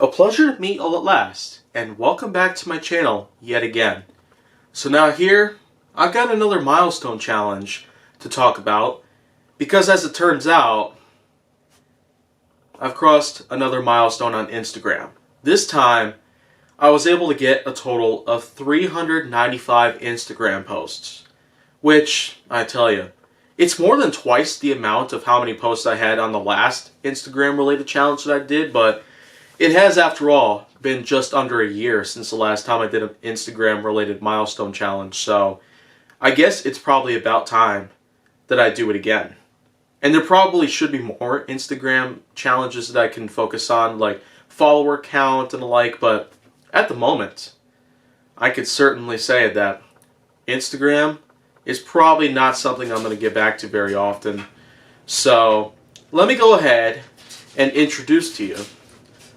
A pleasure to meet all at last, and welcome back to my channel yet again. So now here, I've got another milestone challenge to talk about, because as it turns out, I've crossed another milestone on Instagram. This time, I was able to get a total of 395 Instagram posts, which, I tell you, it's more than twice the amount of how many posts I had on the last Instagram-related challenge that I did, but it has, after all, been just under a year since the last time I did an Instagram-related milestone challenge, so I guess it's probably about time that I do it again. And there probably should be more Instagram challenges that I can focus on, like follower count and the like, but at the moment, I could certainly say that Instagram is probably not something I'm going to get back to very often. So let me go ahead and introduce to you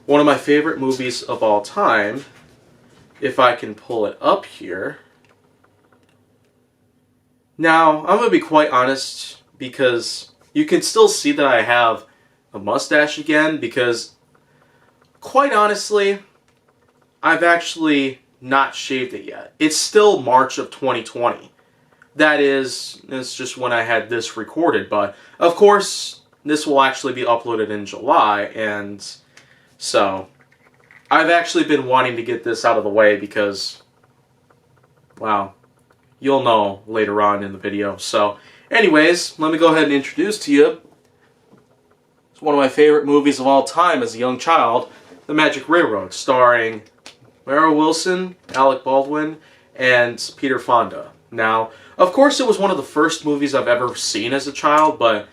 one of my favorite movies of all time, if I can pull it up here. Now, I'm going to be quite honest, because you can still see that I have a mustache again, because, quite honestly, I've actually not shaved it yet. It's still March of 2020. That is, it's just when I had this recorded, but, of course, this will actually be uploaded in July, and so I've actually been wanting to get this out of the way because, wow, you'll know later on in the video. So anyways, let me go ahead and introduce to you, it's one of my favorite movies of all time as a young child, The Magic Railroad, starring Mara Wilson, Alec Baldwin, and Peter Fonda. Now, of course, it was one of the first movies I've ever seen as a child, but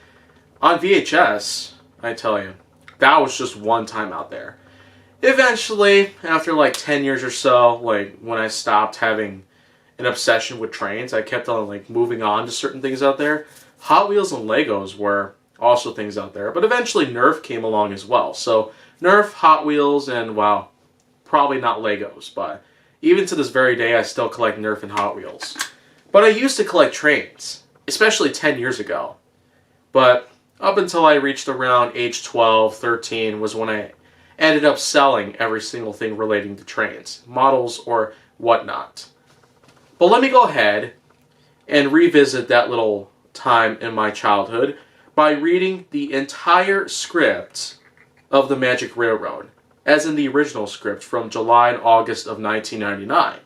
on VHS, I tell you, that was just one time out there. Eventually, after like 10 years or so, like when I stopped having an obsession with trains, I kept on like moving on to certain things out there. Hot Wheels and Legos were also things out there, but eventually Nerf came along as well. So Nerf, Hot Wheels, and well, probably not Legos, but even to this very day, I still collect Nerf and Hot Wheels. But I used to collect trains, especially 10 years ago. But up until I reached around age 12, 13 was when I ended up selling every single thing relating to trains, models, or whatnot. But let me go ahead and revisit that little time in my childhood by reading the entire script of The Magic Railroad, as in the original script from July and August of 1999.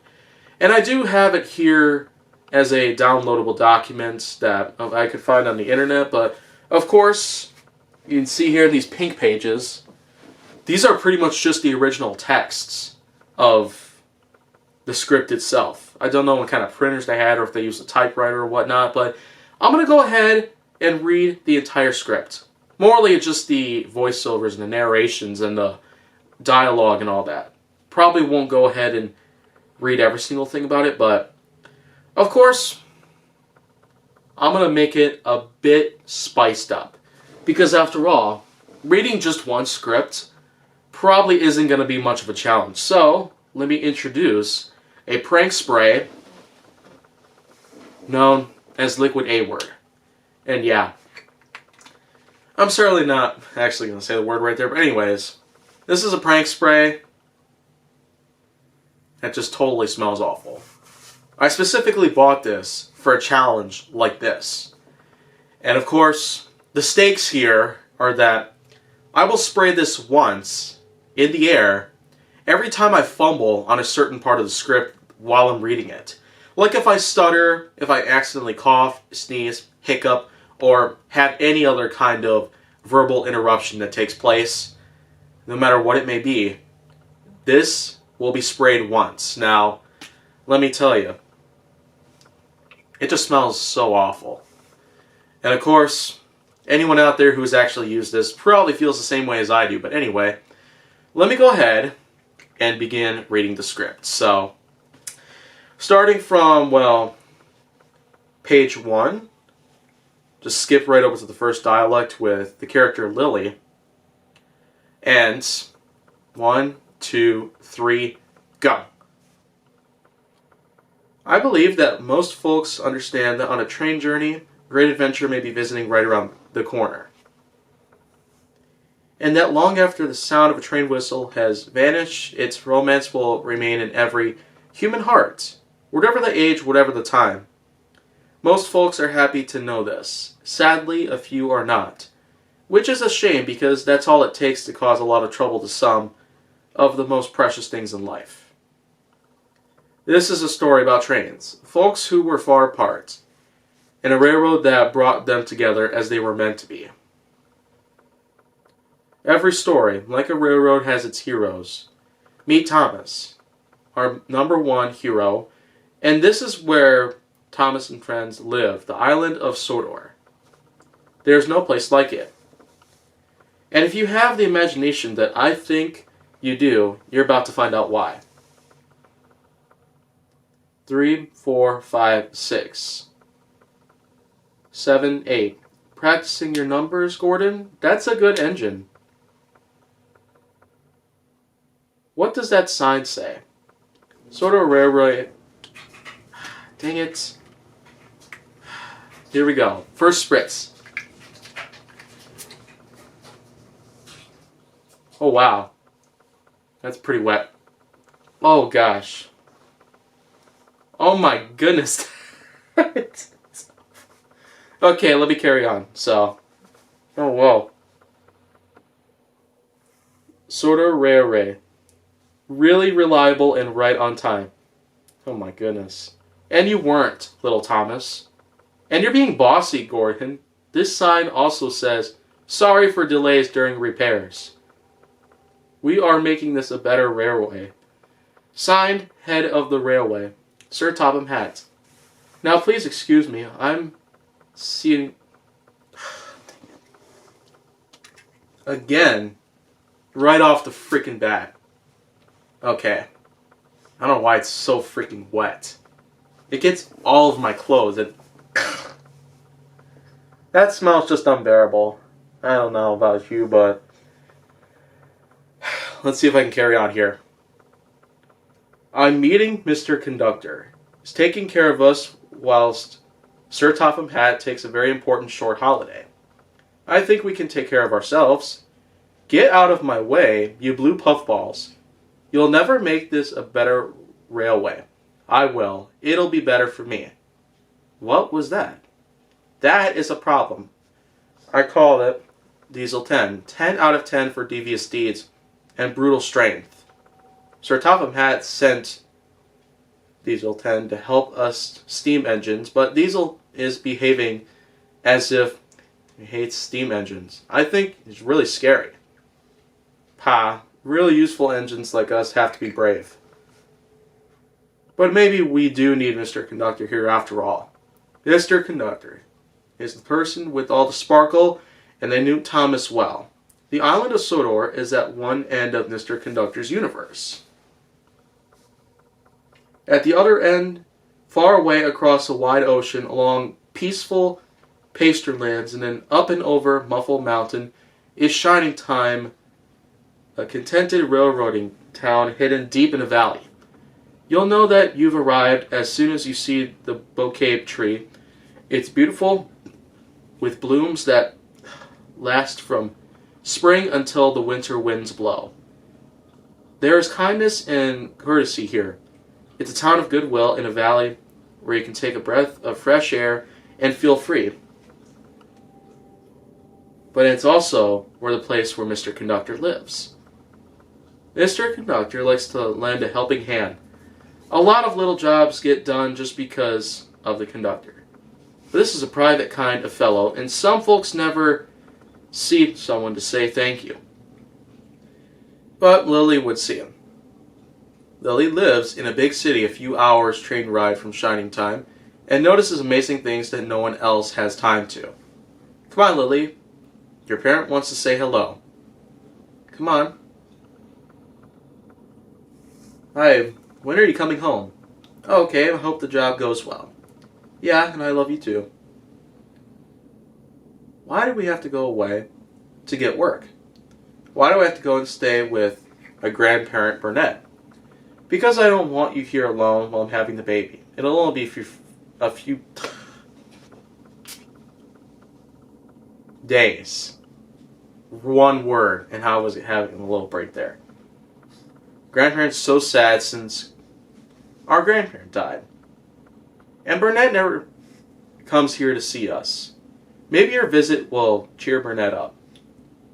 And I do have it here as a downloadable document that I could find on the internet, but of course, you can see here these pink pages. These are pretty much just the original texts of the script itself. I don't know what kind of printers they had or if they used a typewriter or whatnot, but I'm going to go ahead and read the entire script. Morally, it's just the voiceovers and the narrations and the dialogue and all that. Probably won't go ahead and read every single thing about it, but of course, I'm going to make it a bit spiced up. Because after all, reading just one script probably isn't going to be much of a challenge. So, let me introduce a prank spray known as Liquid A-Word. And yeah, I'm certainly not actually going to say the word right there, but anyways, this is a prank spray that just totally smells awful. I specifically bought this for a challenge like this. And of course, the stakes here are that I will spray this once in the air every time I fumble on a certain part of the script while I'm reading it. Like if I stutter, if I accidentally cough, sneeze, hiccup, or have any other kind of verbal interruption that takes place, no matter what it may be, this will be sprayed once. Now, let me tell you, it just smells so awful. And of course, anyone out there who's actually used this probably feels the same way as I do. But anyway, let me go ahead and begin reading the script. So, starting from, well, page 1, just skip right over to the first dialect with the character Lily. And 1, 2, 3, go. I believe that most folks understand that on a train journey, great adventure may be visiting right around the corner. and that long after the sound of a train whistle has vanished, its romance will remain in every human heart, whatever the age, whatever the time. Most folks are happy to know this. Sadly, a few are not, which is a shame because that's all it takes to cause a lot of trouble to some of the most precious things in life. This is a story about trains, folks who were far apart, and a railroad that brought them together as they were meant to be. Every story, like a railroad, has its heroes. Meet Thomas, our number one hero, and this is where Thomas and friends live, the island of Sodor. There's no place like it. And if you have the imagination that I think you do, you're about to find out why. 3, 4, 5, 6, 7, 8. Practicing your numbers, Gordon? That's a good engine. What does that sign say? Sodor Railroad. Dang it. Here we go. First spritz. Oh, wow. That's pretty wet. Oh, gosh. Oh, my goodness. Okay, let me carry on. So. Oh, whoa. Sodor Railway. Really reliable and right on time. Oh my goodness. And you weren't, little Thomas. And you're being bossy, Gordon. This sign also says, sorry for delays during repairs. We are making this a better railway. Signed, head of the railway, Sir Topham Hatt. Now please excuse me, I'm seeing... Again, right off the freaking bat. Okay. I don't know why it's so freaking wet. It gets all of my clothes. That smells just unbearable. I don't know about you, but... Let's see if I can carry on here. I'm meeting Mr. Conductor. He's taking care of us whilst Sir Topham Hatt takes a very important short holiday. I think we can take care of ourselves. Get out of my way, you blue puffballs. You'll never make this a better railway. I will. It'll be better for me. What was that? That is a problem. I call it Diesel 10. 10 out of 10 for devious deeds and brutal strength. Sir Topham Hatt sent Diesel 10 to help us steam engines, but Diesel is behaving as if he hates steam engines. I think it's really scary. Pa. Really useful engines like us have to be brave. But maybe we do need Mr. Conductor here after all. Mr. Conductor is the person with all the sparkle, and they knew Thomas well. The island of Sodor is at one end of Mr. Conductor's universe. At the other end, far away across a wide ocean along peaceful pasturelands and then up and over Muffle Mountain, is Shining Time, a contented railroading town hidden deep in a valley. You'll know that you've arrived as soon as you see the bouquet tree. It's beautiful, with blooms that last from spring until the winter winds blow. There is kindness and courtesy here. It's a town of goodwill in a valley where you can take a breath of fresh air and feel free. But it's also the place where Mr. Conductor lives. Mr. Conductor likes to lend a helping hand. A lot of little jobs get done just because of the conductor. But this is a private kind of fellow, and some folks never see someone to say thank you. But Lily would see him. Lily lives in a big city a few hours train ride from Shining Time, and notices amazing things that no one else has time to. Come on, Lily. Your parent wants to say hello. Come on. Hi, when are you coming home? Oh, okay, I hope the job goes well. Yeah, and I love you too. Why do we have to go away to get work? Why do I have to go and stay with my grandparent Burnett? Because I don't want you here alone while I'm having the baby. It'll only be a few days. one word, and how I was having a little break there. Grandparents so sad since our grandparent died. And Burnett never comes here to see us. Maybe your visit will cheer Burnett up.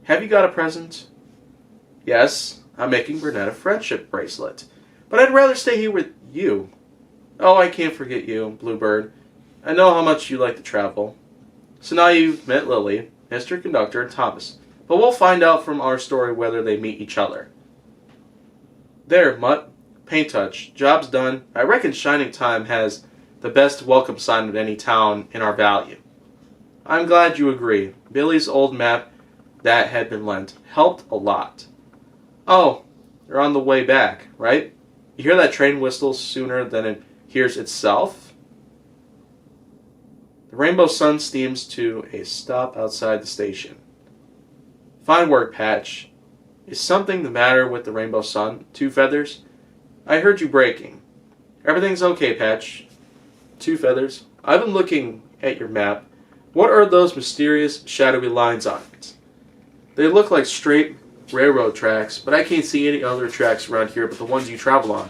Have you got a present? Yes, I'm making Burnett a friendship bracelet. But I'd rather stay here with you. Oh, I can't forget you, Bluebird. I know how much you like to travel. So now you've met Lily, Mr. Conductor, and Thomas. But we'll find out from our story whether they meet each other. There, Mutt. Paint touch. Job's done. I reckon Shining Time has the best welcome sign of any town in our valley. I'm glad you agree. Billy's old map that had been lent helped a lot. Oh, you're on the way back, right? You hear that train whistle sooner than it hears itself? The Rainbow Sun steams to a stop outside the station. Fine work, Patch. Is something the matter with the Rainbow Sun? Two Feathers? I heard you breaking. Everything's okay, Patch. Two Feathers. I've been looking at your map. What are those mysterious, shadowy lines on it? They look like straight railroad tracks, but I can't see any other tracks around here but the ones you travel on.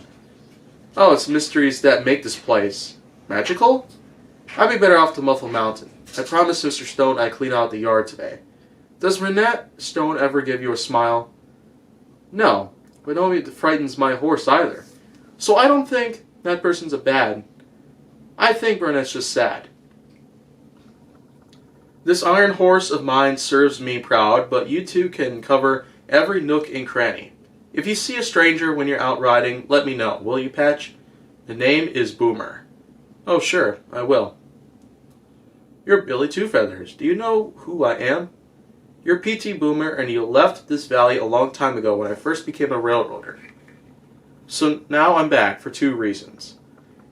Oh, it's mysteries that make this place magical? I'd be better off to Muffle Mountain. I promised Mr. Stone I'd clean out the yard today. Does Renette Stone ever give you a smile? No, but nobody frightens my horse either. So I don't think that person's a bad. I think Burnet's just sad. This iron horse of mine serves me proud, but you two can cover every nook and cranny. If you see a stranger when you're out riding, let me know, will you, Patch? The name is Boomer. Oh, sure, I will. You're Billy Two Feathers. Do you know who I am? You're P.T. Boomer, and you left this valley a long time ago when I first became a railroader. So now I'm back for two reasons.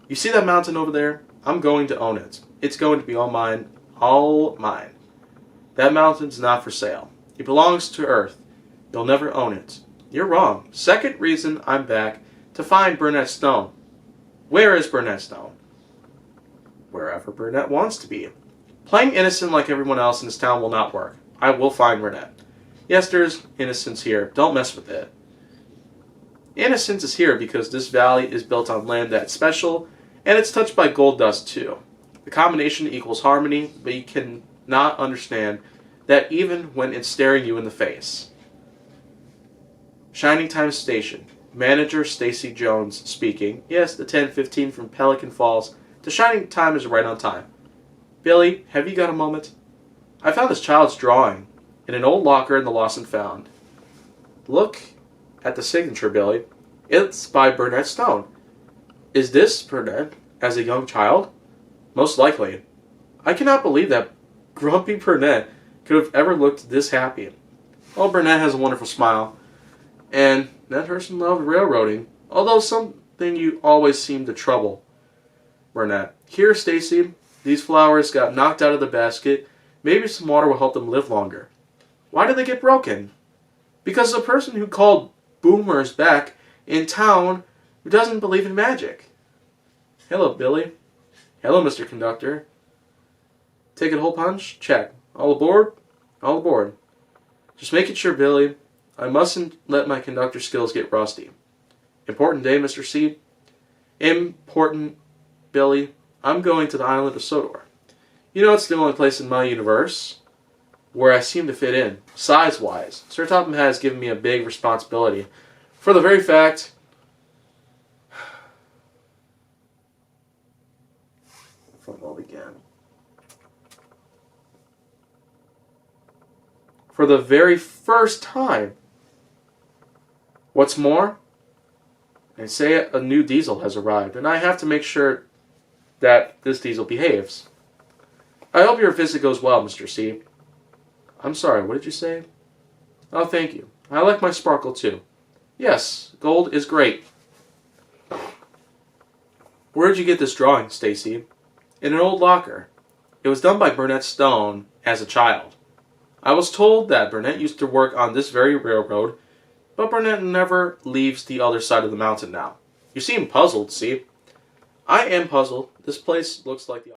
You see that mountain over there? I'm going to own it. It's going to be all mine. All mine. That mountain's not for sale. It belongs to Earth. You'll never own it. You're wrong. Second reason I'm back, to find Burnett Stone. Where is Burnett Stone? Wherever Burnett wants to be. Playing innocent like everyone else in this town will not work. I will find Burnett. Yes, there's innocence here. Don't mess with it. Innocence is here because this valley is built on land that's special, and it's touched by gold dust too. The combination equals harmony, but you cannot understand that even when it's staring you in the face. Shining Time Station. Manager Stacy Jones speaking. Yes, the 10:15 from Pelican Falls to Shining Time is right on time. Billy, have you got a moment? I found this child's drawing in an old locker in the Lost and Found. Look at the signature, Billy. It's by Burnett Stone. Is this Burnett as a young child? Most likely. I cannot believe that grumpy Burnett could have ever looked this happy. Oh, Burnett has a wonderful smile. And that person loved railroading, although something you always seem to trouble Burnett. Here, Stacy, these flowers got knocked out of the basket. Maybe some water will help them live longer. Why did they get broken? Because the person who called Boomer's back in town who doesn't believe in magic. Hello, Billy. Hello, Mr. Conductor. Take a hole punch? Check. All aboard? All aboard. Just making sure, Billy. I mustn't let my conductor skills get rusty. Important day, Mr. C. Important, Billy. I'm going to the island of Sodor. You know, it's the only place in my universe where I seem to fit in, size-wise. Sir Topham has given me a big responsibility for the very fact... Football again. For the very first time. What's more, they say a new diesel has arrived, and I have to make sure that this diesel behaves. I hope your visit goes well, Mr. C. I'm sorry, what did you say? Oh, thank you. I like my sparkle, too. Yes, gold is great. Where did you get this drawing, Stacy? In an old locker. It was done by Burnett Stone as a child. I was told that Burnett used to work on this very railroad, but Burnett never leaves the other side of the mountain now. You seem puzzled, see? I am puzzled. This place looks like the...